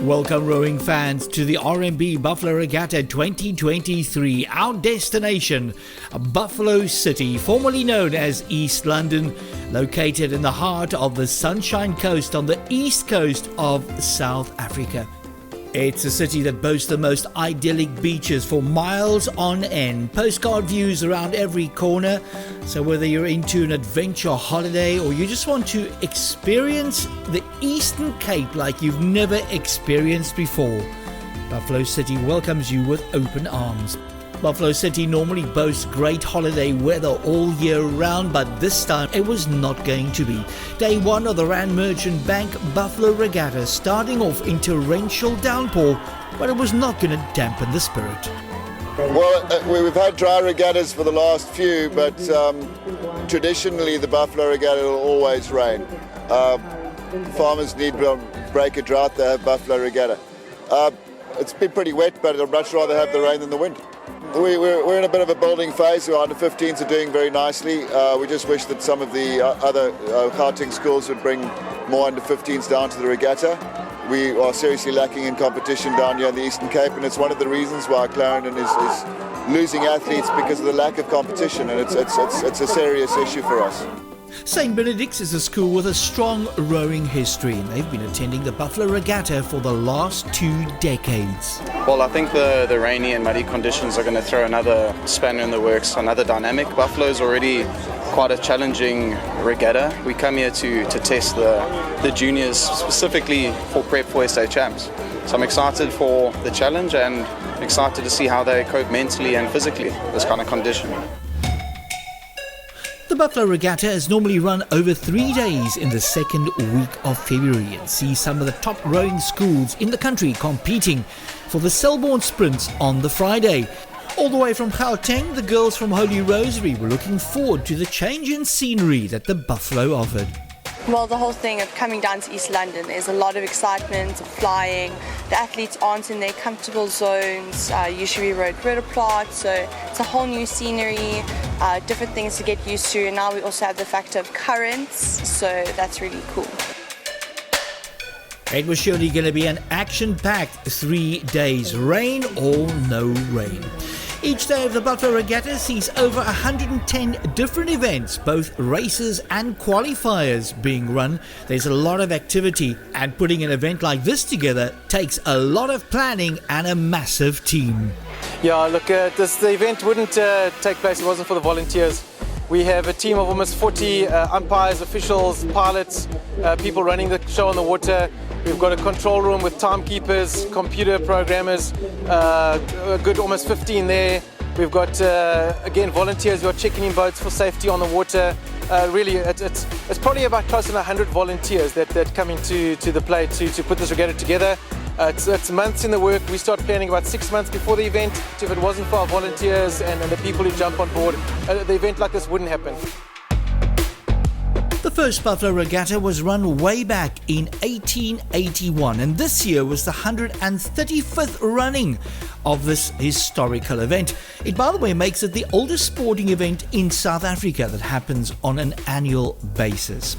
Welcome rowing fans to the RMB Buffalo Regatta 2023. Our destination, Buffalo City, formerly known as East London, located in the heart of the Sunshine Coast on the east coast of South Africa. It's a city that boasts the most idyllic beaches for miles on end, postcard views around every corner. So whether you're into an adventure holiday or you just want to experience the Eastern Cape like you've never experienced before, Buffalo City welcomes you with open arms. Buffalo City normally boasts great holiday weather all year round, but this time it was not going to be. Day one of the Rand Merchant Bank Buffalo Regatta starting off in torrential downpour, but it was not going to dampen the spirit. Well, we've had dry regattas for the last few, but traditionally the Buffalo Regatta will always rain. Farmers need to break a drought, they have Buffalo Regatta. It's been pretty wet, but I'd much rather have the rain than the wind. We're in a bit of a building phase. Our under 15s are doing very nicely. We just wish that some of the other Gauteng schools would bring more under 15s down to the regatta. We are seriously lacking in competition down here in the Eastern Cape, and it's one of the reasons why Clarendon is losing athletes, because of the lack of competition, and it's a serious issue for us. St. Benedict's is a school with a strong rowing history, and they've been attending the Buffalo Regatta for the last 2 decades. Well, I think the rainy and muddy conditions are going to throw another spanner in the works, another dynamic. Buffalo's already quite a challenging regatta. We come here to test the juniors, specifically for prep for SA Champs. So I'm excited for the challenge and excited to see how they cope mentally and physically this kind of condition. The Buffalo Regatta is normally run over 3 days in the second week of February and sees some of the top rowing schools in the country competing for the Selborne Sprints on the Friday. All the way from Gauteng, the girls from Holy Rosary were looking forward to the change in scenery that the Buffalo offered. Well, the whole thing of coming down to East London is a lot of excitement, of flying. The athletes aren't in their comfortable zones. Usually we rode Regatta, so it's a whole new scenery, different things to get used to. And now we also have the factor of currents, so that's really cool. It was surely going to be an action-packed 3 days, rain or no rain. Each day of the Buffalo Regatta sees over 110 different events, both races and qualifiers being run. There's a lot of activity, and putting an event like this together takes a lot of planning and a massive team. Yeah, look, the event wouldn't take place if it wasn't for the volunteers. We have a team of almost 40 umpires, officials, pilots, people running the show on the water. We've got a control room with timekeepers, computer programmers, a good almost 15 there. We've got, again, volunteers who are checking in boats for safety on the water. Really, it's probably about close to 100 volunteers that come into the play to put this regatta together. It's months in the work. We start planning about 6 months before the event. If it wasn't for our volunteers and the people who jump on board, the event like this wouldn't happen. The first Buffalo Regatta was run way back in 1881, and this year was the 135th running of this historical event. It, by the way, makes it the oldest sporting event in South Africa that happens on an annual basis.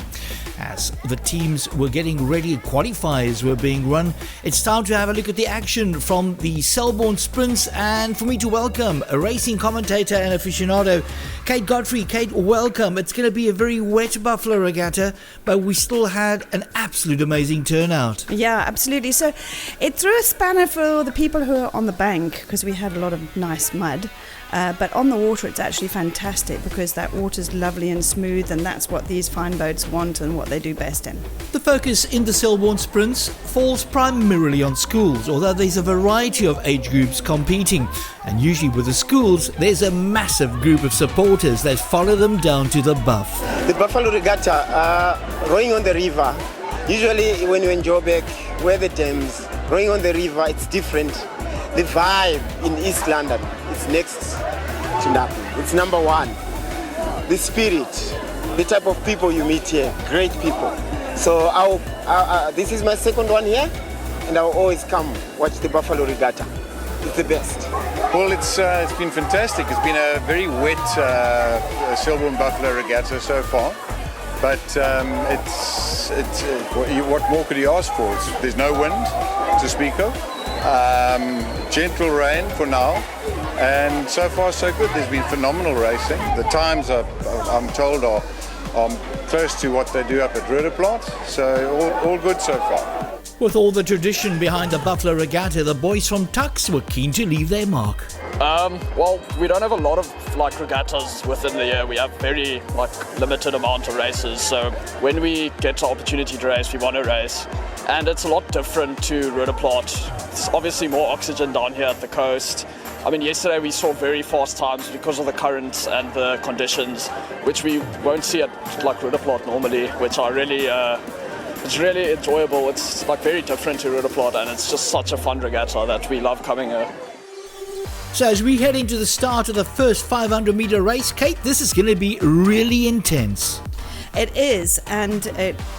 As the teams were getting ready, qualifiers were being run. It's time to have a look at the action from the Selborne Sprints, and for me to welcome a racing commentator and aficionado, Kate Godfrey. Kate, welcome. It's going to be a very wet Buffalo Regatta, but we still had an absolute amazing turnout. Yeah, absolutely. So it threw a spanner for the people who are on the bank, because we had a lot of nice mud. But on the water, it's actually fantastic, because that water's lovely and smooth, and that's what these fine boats want and what they do best in. The focus in the Selborne Sprints falls primarily on schools, although there's a variety of age groups competing. And usually with the schools, there's a massive group of supporters that follow them down to the Buff. The Buffalo Regatta, rowing on the river, Usually when you're in Joburg, where the dams, rowing on the river, it's different. The vibe in East London is next to nothing. It's number one. The spirit, the type of people you meet here, great people. So this is my second one here, and I'll always come watch the Buffalo Regatta. It's the best. Well, it's been fantastic. It's been a very wet Silverburn Buffalo Regatta so far. But what more could you ask for? There's no wind to speak of. Gentle rain for now. And so far so good. There's been phenomenal racing. The times I'm told are close to what they do up at Regatta. So all good so far. With all the tradition behind the Buffalo Regatta, the boys from Tux were keen to leave their mark. Well, we don't have a lot of regattas within the year. We have very limited amount of races. So when we get the opportunity to race, we want to race. And it's a lot different to Regatta. It's obviously more oxygen down here at the coast. I mean, yesterday we saw very fast times because of the currents and the conditions, which we won't see at Regatta normally, which are really it's really enjoyable. It's very different to Regatta, and it's just such a fun regatta that we love coming here. So as we head into the start of the first 500 meter race, Kate, this is going to be really intense. It is, and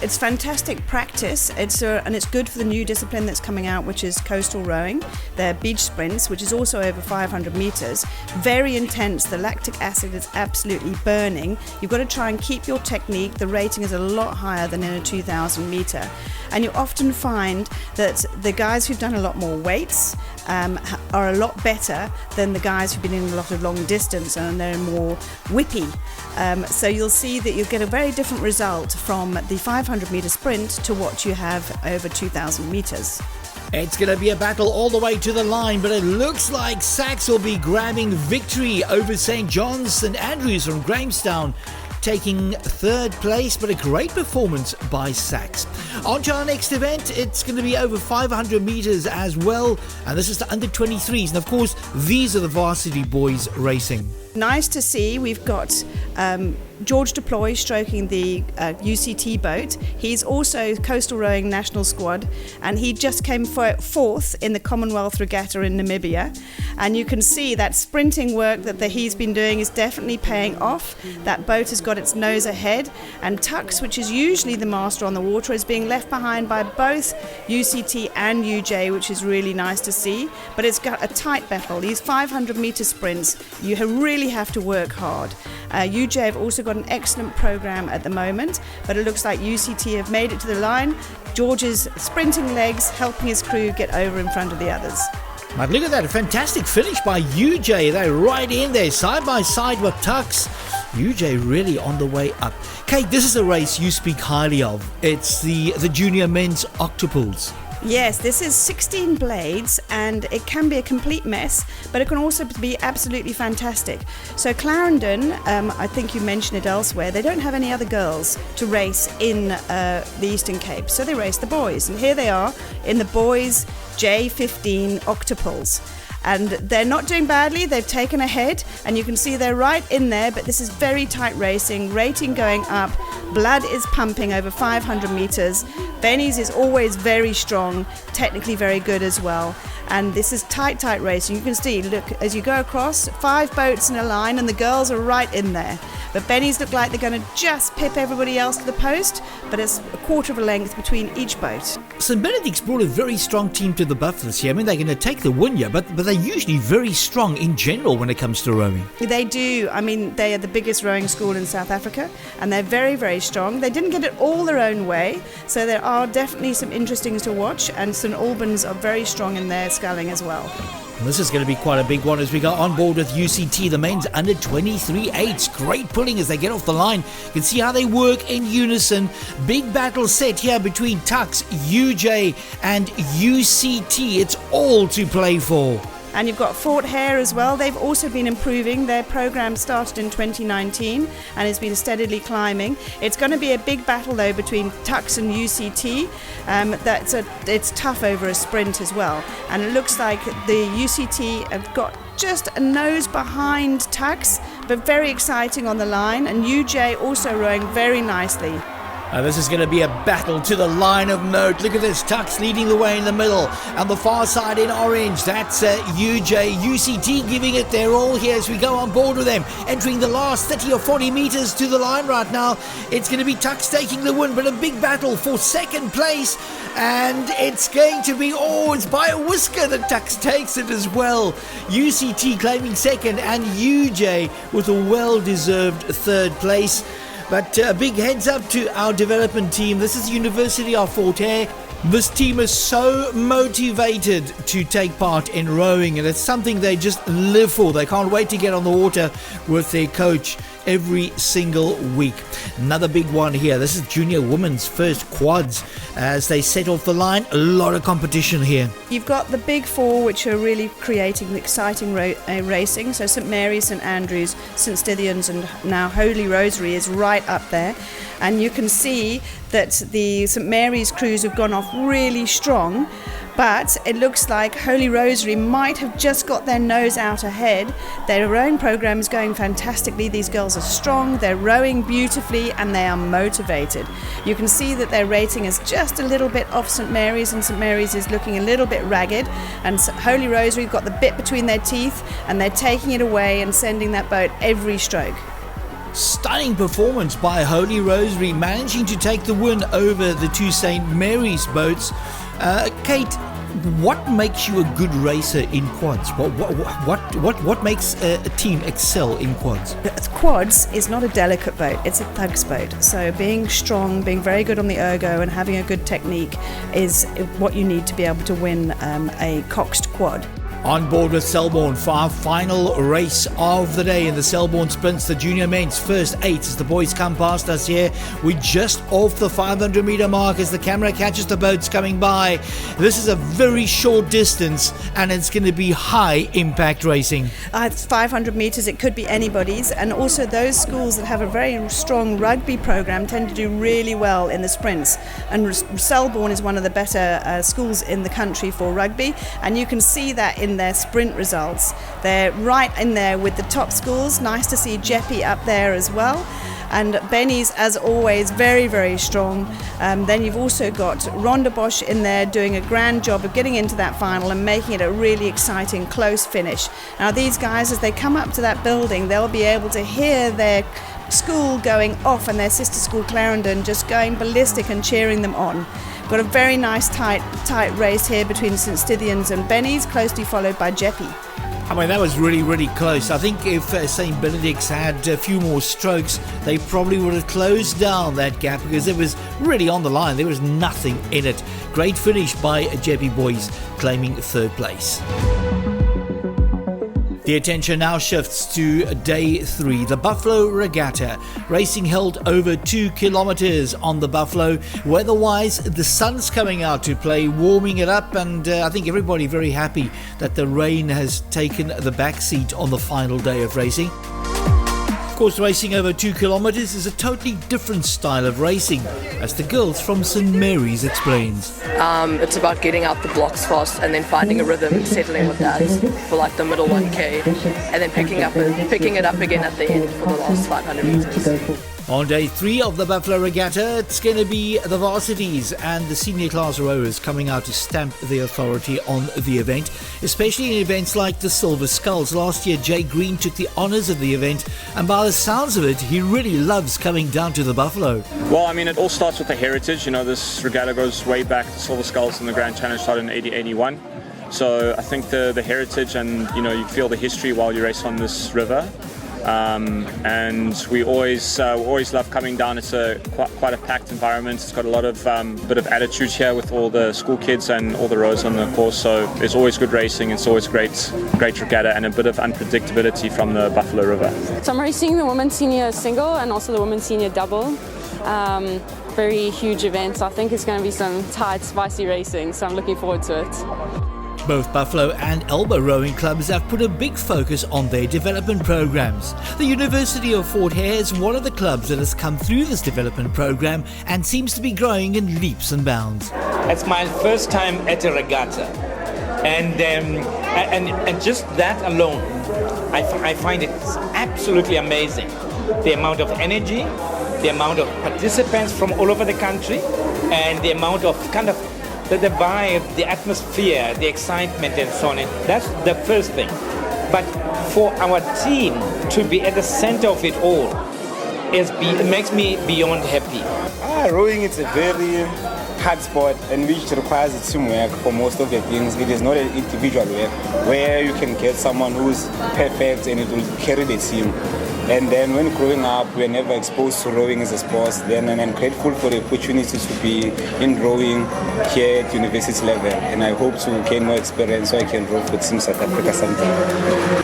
it's fantastic practice. And it's good for the new discipline that's coming out, which is coastal rowing. They're beach sprints, which is also over 500 meters. Very intense. The lactic acid is absolutely burning. You've got to try and keep your technique. The rating is a lot higher than in a 2,000 meter. And you often find that the guys who've done a lot more weights are a lot better than the guys who've been in a lot of long distance, and they're more whippy. So you'll see that you'll get a very different result from the 500 meter sprint to what you have over 2,000 meters. It's going to be a battle all the way to the line, but it looks like Sachs will be grabbing victory over St. John's St. Andrews from Grahamstown, taking third place, but a great performance by Sachs. On to our next event. It's going to be over 500 meters as well, and this is the under 23s, and of course these are the varsity boys racing. Nice to see. We've got George Deploy stroking the UCT boat. He's also coastal rowing national squad, and he just came fourth in the Commonwealth Regatta in Namibia. And you can see that sprinting work that he's been doing is definitely paying off. That boat has got its nose ahead, and Tux, which is usually the master on the water, is being left behind by both UCT and UJ, which is really nice to see. But it's got a tight battle. These 500 meter sprints, you really have to work hard. UJ have also got an excellent program at the moment, but it looks like UCT have made it to the line. George's sprinting legs helping his crew get over in front of the others. But look at that, a fantastic finish by UJ. They're right in there, side by side with Tux. UJ really on the way up. Kate, this is a race you speak highly of. It's the junior men's octopools. Yes, this is 16 blades, and it can be a complete mess, but it can also be absolutely fantastic. So Clarendon, I think you mentioned it elsewhere, they don't have any other girls to race in the Eastern Cape, so they race the boys. And here they are in the boys J15 octopools. And they're not doing badly, they've taken ahead, and you can see they're right in there, but this is very tight racing, rating going up, blood is pumping over 500 meters. Benny's is always very strong, technically very good as well. And this is tight racing. You can see, look, as you go across, 5 boats in a line, and the girls are right in there. But Benny's look like they're going to just pip everybody else to the post, but it's a quarter of a length between each boat. St. Benedict's brought a very strong team to the Buff this year. I mean, they're going to take the win here, but they're usually very strong in general when it comes to rowing. They do. I mean, they are the biggest rowing school in South Africa, and they're very, very strong. They didn't get it all their own way, so there are definitely some interesting to watch, and St. Albans are very strong in their sculling as well. And this is going to be quite a big one as we go on board with UCT, the men's under 23 eights. Great pulling as they get off the line. You can see how they work in unison. Big battle set here between Tux, UJ and UCT. It's all to play for. And you've got Fort Hare as well. They've also been improving. Their program started in 2019 and has been steadily climbing. It's going to be a big battle though between Tux and UCT. It's tough over a sprint as well. And it looks like the UCT have got just a nose behind Tux, but very exciting on the line. And UJ also rowing very nicely. This is going to be a battle to the line of note. Look at this. Tux leading the way in the middle. On the far side in orange, that's UCT giving it their all here as we go on board with them. Entering the last 30 or 40 meters to the line right now. It's going to be Tux taking the win, but a big battle for second place. And it's going to be, it's by a whisker that Tux takes it as well. UCT claiming second and UJ with a well-deserved third place. But a big heads up to our development team. This is University of Fort Hare. This team is so motivated to take part in rowing, and it's something they just live for. They can't wait to get on the water with their coach every single week. Another big one here. This is junior women's first quads as they set off the line. A lot of competition here. You've got the big four, which are really creating exciting racing. So St Mary's, St Andrews, St Stithians, and now Holy Rosary is right up there. And you can see that the St Mary's crews have gone off really strong, but it looks like Holy Rosary might have just got their nose out ahead. Their rowing program is going fantastically. These girls are strong, they're rowing beautifully, and they are motivated. You can see that their rating is just a little bit off St Mary's, and St Mary's is looking a little bit ragged, and Holy Rosary have got the bit between their teeth, and they're taking it away and sending that boat every stroke. Stunning performance by Holy Rosary, managing to take the win over the two St Mary's boats. Kate, what makes you a good racer in quads? What makes a team excel in quads? Quads is not a delicate boat, it's a thug's boat. So being strong, being very good on the ergo and having a good technique is what you need to be able to win a coxed quad. On board with Selborne for our final race of the day in the Selborne Sprints, the junior men's first 8 as the boys come past us here. We're just off the 500 meter mark as the camera catches the boats coming by. This is a very short distance and it's going to be high impact racing. It's 500 meters, it could be anybody's, and also those schools that have a very strong rugby program tend to do really well in the sprints, and Selborne is one of the better schools in the country for rugby, and you can see that in their sprint results. They're right in there with the top schools. Nice to see Jeppy up there as well. And Benny's, as always, very, very strong. Then you've also got Rhonda Bosch in there doing a grand job of getting into that final and making it a really exciting, close finish. Now these guys, as they come up to that building, they'll be able to hear their school going off and their sister school Clarendon just going ballistic and cheering them on. Got a very nice tight race here between St Stithians and Benny's, closely followed by Jeppy. I mean, that was really, really close. I think if St Benedict's had a few more strokes, they probably would have closed down that gap because it was really on the line. There was nothing in it. Great finish by Jeppy boys, claiming third place. The attention now shifts to day 3, the Buffalo Regatta. Racing held over 2 kilometers on the Buffalo. Weather-wise, the sun's coming out to play, warming it up, and I think everybody very happy that the rain has taken the back seat on the final day of racing. Of course, racing over 2 kilometers is a totally different style of racing, as the girls from St Mary's explains. It's about getting out the blocks fast and then finding a rhythm, settling with that for like the middle 1K, and then picking it up again at the end for the last 500 meters. On day 3 of the Buffalo Regatta, it's going to be the varsities and the senior class rowers coming out to stamp their authority on the event, especially in events like the Silver Skulls. Last year, Jay Green took the honours of the event, and by the sounds of it, he really loves coming down to the Buffalo. Well, I mean, it all starts with the heritage. You know, this regatta goes way back. The Silver Skulls and the Grand Challenge started in 80-81. So I think the heritage and, you know, you feel the history while you race on this river. And we always love coming down. It's quite a packed environment. It's got a lot of bit of attitude here with all the school kids and all the rows on the course. So there's always good racing. It's always great regatta and a bit of unpredictability from the Buffalo River. So I'm racing the women's senior single and also the women's senior double. Very huge events. I think it's going to be some tight, spicy racing. So I'm looking forward to it. Both Buffalo and Elba rowing clubs have put a big focus on their development programs. The University of Fort Hare is one of the clubs that has come through this development program and seems to be growing in leaps and bounds. It's my first time at a regatta, and just that alone, I find it absolutely amazing. The amount of energy, the amount of participants from all over the country, and the amount of kind of the vibe, the atmosphere, the excitement, and so on. And that's the first thing. But for our team to be at the center of it all, it makes me beyond happy. Rowing is a very hard sport and which requires teamwork for most of the things. It is not an individual work where you can get someone who's perfect and it will carry the team. And then when growing up, we were never exposed to rowing as a sport. Then I'm grateful for the opportunity to be in rowing here at university level. And I hope to gain more experience so I can row for Team South Africa sometime.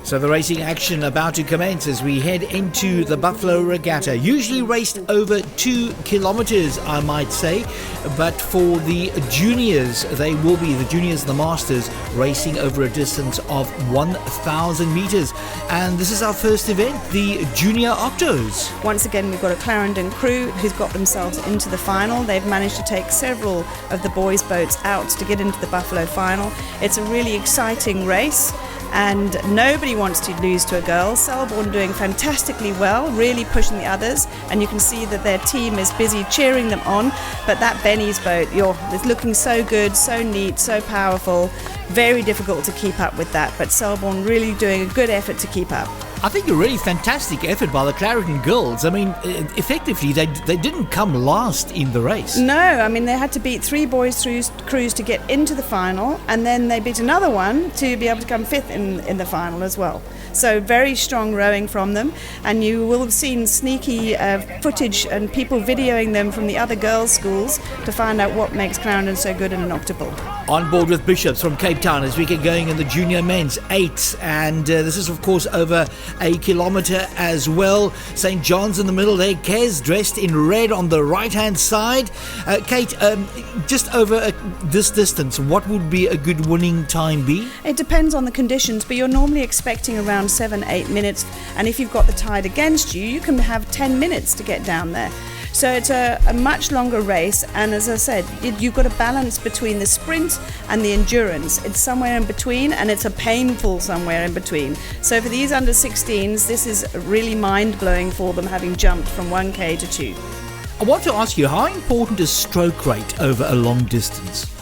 So the racing action about to commence as we head into the Buffalo Regatta. Usually raced over 2 kilometers, I might say. But for the juniors, they will be, the juniors and the masters, racing over a distance of 1,000 meters. And this is our first event, the Junior Octos. Once again, we've got a Clarendon crew who's got themselves into the final. They've managed to take several of the boys' boats out to get into the Buffalo final. It's a really exciting race, and nobody wants to lose to a girl. Selborne doing fantastically well, really pushing the others, and you can see that their team is busy cheering them on. But that Benny's boat, it's looking so good, so neat, so powerful. Very difficult to keep up with that, but Selborne really doing a good effort to keep up. I think a really fantastic effort by the Clarendon girls. I mean, effectively, they didn't come last in the race. No, I mean, they had to beat 3 boys' crews to get into the final, and then they beat another one to be able to come 5th in the final as well. So very strong rowing from them, and you will have seen sneaky footage and people videoing them from the other girls' schools to find out what makes Clarendon so good in an octable. On board with Bishops from Cape Town as we get going in the junior men's 8, and this is of course over a kilometre as well. St. John's in the middle there, Kez dressed in red on the right hand side. Kate, just over this distance, what would be a good winning time be? It depends on the conditions, but you're normally expecting around 7-8 minutes, and if you've got the tide against you, you can have 10 minutes to get down there. So it's a much longer race, and as I said, you've got a balance between the sprint and the endurance. It's somewhere in between, and it's a painful somewhere in between. So for these under 16s, this is really mind-blowing for them, having jumped from 1k to 2. I want to ask you, how important is stroke rate over a long distance?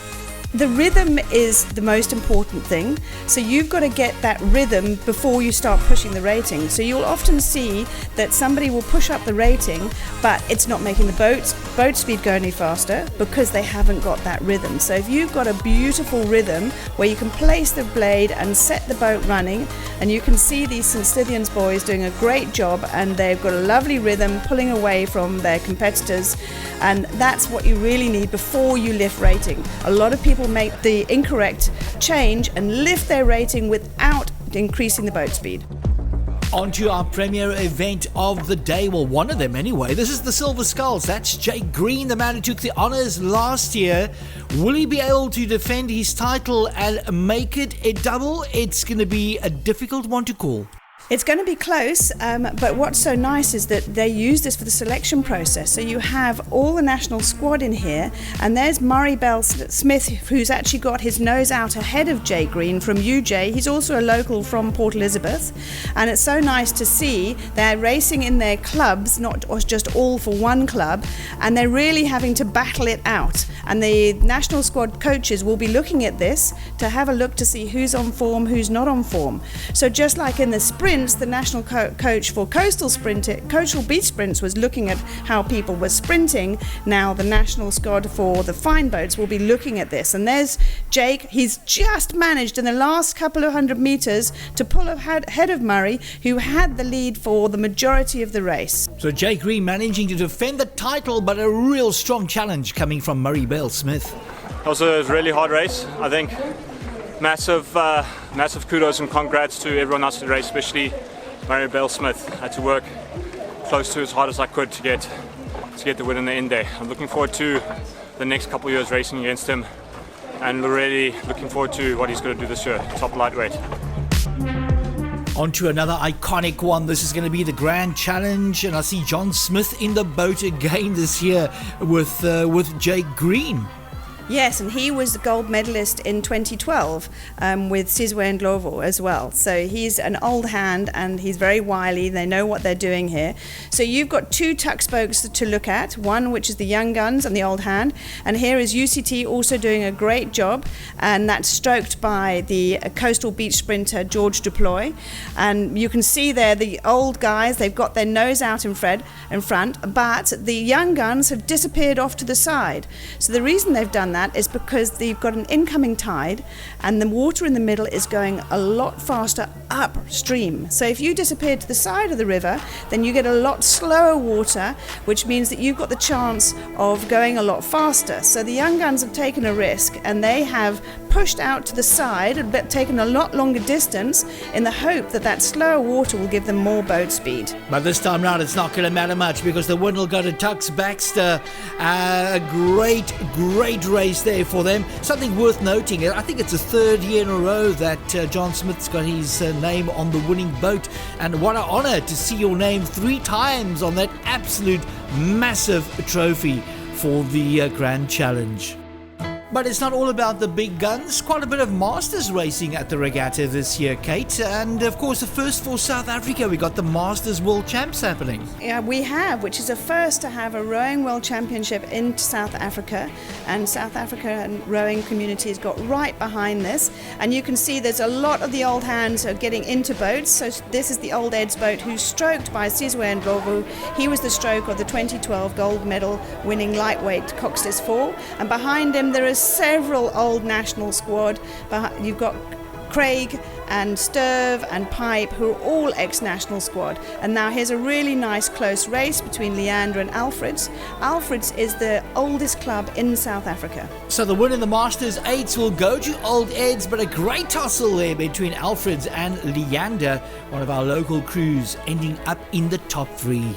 The rhythm is the most important thing, so you've got to get that rhythm before you start pushing the rating. So you'll often see that somebody will push up the rating, but it's not making the boat speed go any faster because they haven't got that rhythm. So if you've got a beautiful rhythm where you can place the blade and set the boat running, and you can see these St. Stithians boys doing a great job, and they've got a lovely rhythm pulling away from their competitors, and that's what you really need before you lift rating. A lot of people make the incorrect change and lift their rating without increasing the boat speed. On to our premier event of the day, well, one of them anyway. This is the Silver Skulls. That's Jake Green, the man who took the honours last year. Will he be able to defend his title and make it a double? It's going to be a difficult one to call. It's going to be close, but what's so nice is that they use this for the selection process. So you have all the national squad in here, and there's Murray Bell Smith, who's actually got his nose out ahead of Jay Green from UJ. He's also a local from Port Elizabeth, and it's so nice to see they're racing in their clubs, not just all for one club, and they're really having to battle it out. And the national squad coaches will be looking at this to have a look to see who's on form, who's not on form. So just like in the sprint, the national coach for coastal beach sprints was looking at how people were sprinting. Now the national squad for the fine boats will be looking at this. And there's Jake. He's just managed in the last couple of 100 meters to pull ahead of Murray, who had the lead for the majority of the race. So Jake Green managing to defend the title, but a real strong challenge coming from Murray Bell Smith. It was a really hard race, I think. Massive kudos and congrats to everyone else in the race, especially Murray Bell Smith. I had to work close to as hard as I could to get the win in the end there. I'm looking forward to the next couple of years racing against him, and really looking forward to what he's going to do this year, top lightweight. On to another iconic one. This is going to be the Grand Challenge, and I see John Smith in the boat again this year with Jake Green. Yes, and he was the gold medalist in 2012 with Sizwe Ndlovu as well. So he's an old hand and he's very wily. They know what they're doing here. So you've got two tuck spokes to look at, one which is the young guns and the old hand, and here is UCT also doing a great job, and that's stroked by the coastal beach sprinter George Duploy. And you can see there the old guys, they've got their nose out in front, but the young guns have disappeared off to the side. So the reason they've done that is because they've got an incoming tide and the water in the middle is going a lot faster upstream. So if you disappear to the side of the river, then you get a lot slower water, which means that you've got the chance of going a lot faster. So the young guns have taken a risk and they have pushed out to the side and taken a lot longer distance in the hope that that slower water will give them more boat speed. But this time round it's not going to matter much because the win will go to Tux Baxter. A great race there for them. Something worth noting, I think it's the third year in a row that John Smith's got his name on the winning boat, and what an honour to see your name 3 times on that absolute massive trophy for the Grand Challenge. But it's not all about the big guns. Quite a bit of Masters racing at the Regatta this year, Kate. And of course, the first for South Africa, we got the Masters World Champs happening. Yeah, we have, which is the first to have a rowing world championship in South Africa. And South African rowing community has got right behind this. And you can see there's a lot of the old hands are getting into boats. So this is the old Ed's boat who's stroked by Sizwe Ndlovu. He was the stroke of the 2012 gold medal winning lightweight Coxless 4. And behind him there is several old national squad. You've got Craig and Sturve and Pipe, who are all ex-national squad. And now here's a really nice close race between Leander and Alfreds. Alfreds is the oldest club in South Africa. So the win in the Masters 8s will go to Old Eds, but a great tussle there between Alfreds and Leander, one of our local crews, ending up in the top 3.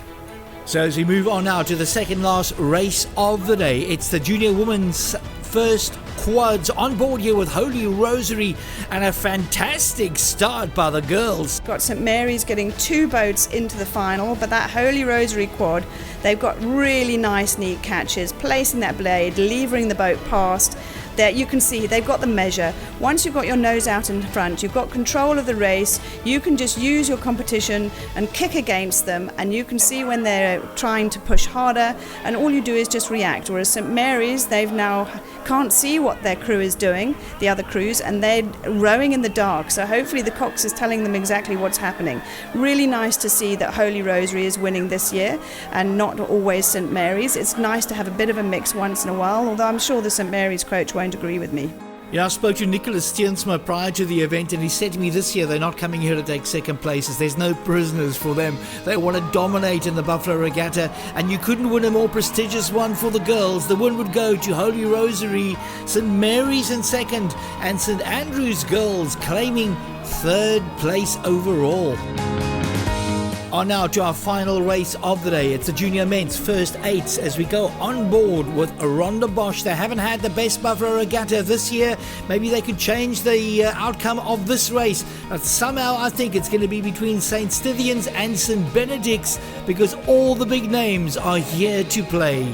So as we move on now to the second last race of the day, it's the junior women's first quads on board here with Holy Rosary, and a fantastic start by the girls. Got St Mary's getting 2 boats into the final, but that Holy Rosary quad, they've got really nice neat catches, placing that blade, levering the boat past. There you can see they've got the measure. Once you've got your nose out in front, you've got control of the race, you can just use your competition and kick against them, and you can see when they're trying to push harder, and all you do is just react. Whereas St Mary's, they've now can't see what their crew is doing, the other crews, and they're rowing in the dark. So hopefully the Cox is telling them exactly what's happening. Really nice to see that Holy Rosary is winning this year and not always St Mary's. It's nice to have a bit of a mix once in a while, although I'm sure the St Mary's coach won't agree with me. Yeah, I spoke to Nicholas Steensma prior to the event, and he said to me this year they're not coming here to take second places. There's no prisoners for them. They want to dominate in the Buffalo Regatta, and you couldn't win a more prestigious one for the girls. The win would go to Holy Rosary, St Mary's in second, and St Andrew's girls claiming 3rd place overall. On now to our final race of the day. It's the junior men's first 8s as we go on board with Rhonda Bosch. They haven't had the best Buffalo Regatta this year. Maybe they could change the outcome of this race. But somehow I think it's going to be between St Stithians and St Benedict's, because all the big names are here to play.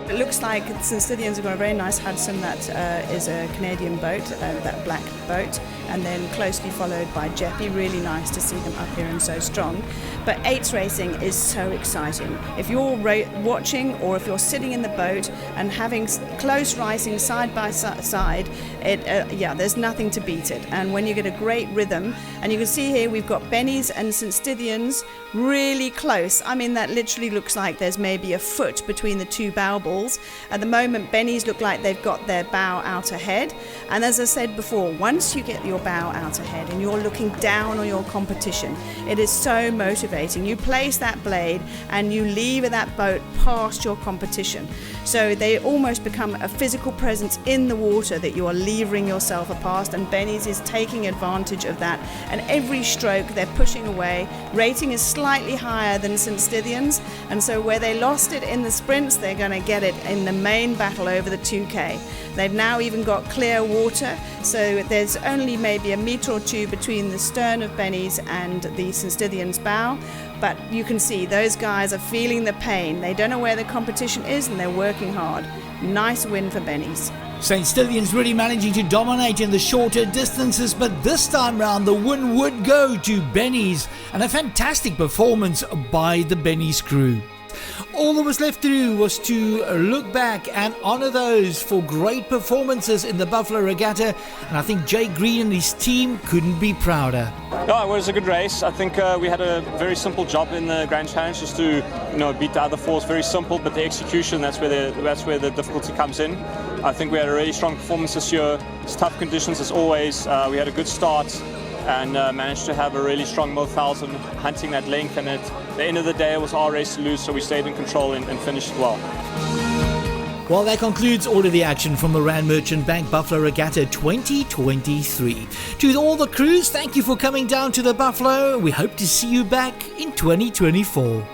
It looks like St Stithians have got a very nice Hudson that is a Canadian boat, that black boat, and then closely followed by Jeppy. Really nice to see them up here and so strong. But 8s racing is so exciting. If you're watching or if you're sitting in the boat and having close racing side by side, there's nothing to beat it. And when you get a great rhythm, and you can see here we've got Benny's and St Stithians really close. I mean, that literally looks like there's maybe a foot between the 2 bow balls. At the moment, Benny's look like they've got their bow out ahead. And as I said before, once you get your bow out ahead and you're looking down on your competition, it is so motivating. You place that blade and you lever that boat past your competition. So they almost become a physical presence in the water that you are levering yourself past, and Benny's is taking advantage of that. And every stroke they're pushing away. Rating is slightly higher than St Stithians, and so where they lost it in the sprints, they're going to get it in the main battle over the 2K. They've now even got clear water, so there's only maybe a metre or 2 between the stern of Benny's and the St Stithians bow. But you can see those guys are feeling the pain. They don't know where the competition is and they're working hard. Nice win for Benny's. St. Stithians really managing to dominate in the shorter distances, but this time round the win would go to Benny's, and a fantastic performance by the Benny's crew. All that was left to do was to look back and honour those for great performances in the Buffalo Regatta, and I think Jay Green and his team couldn't be prouder. No, it was a good race. I think we had a very simple job in the Grand Challenge, just to beat the other fours. Very simple, but the execution, that's where the difficulty comes in. I think we had a really strong performance this year. It's tough conditions as always. We had a good start and managed to have a really strong 1,000 hunting that length, and at the end of the day it was our race to lose, so we stayed in control and finished well. Well, that concludes all of the action from the Rand Merchant Bank Buffalo Regatta 2023. To all the crews, thank you for coming down to the Buffalo. We hope to see you back in 2024.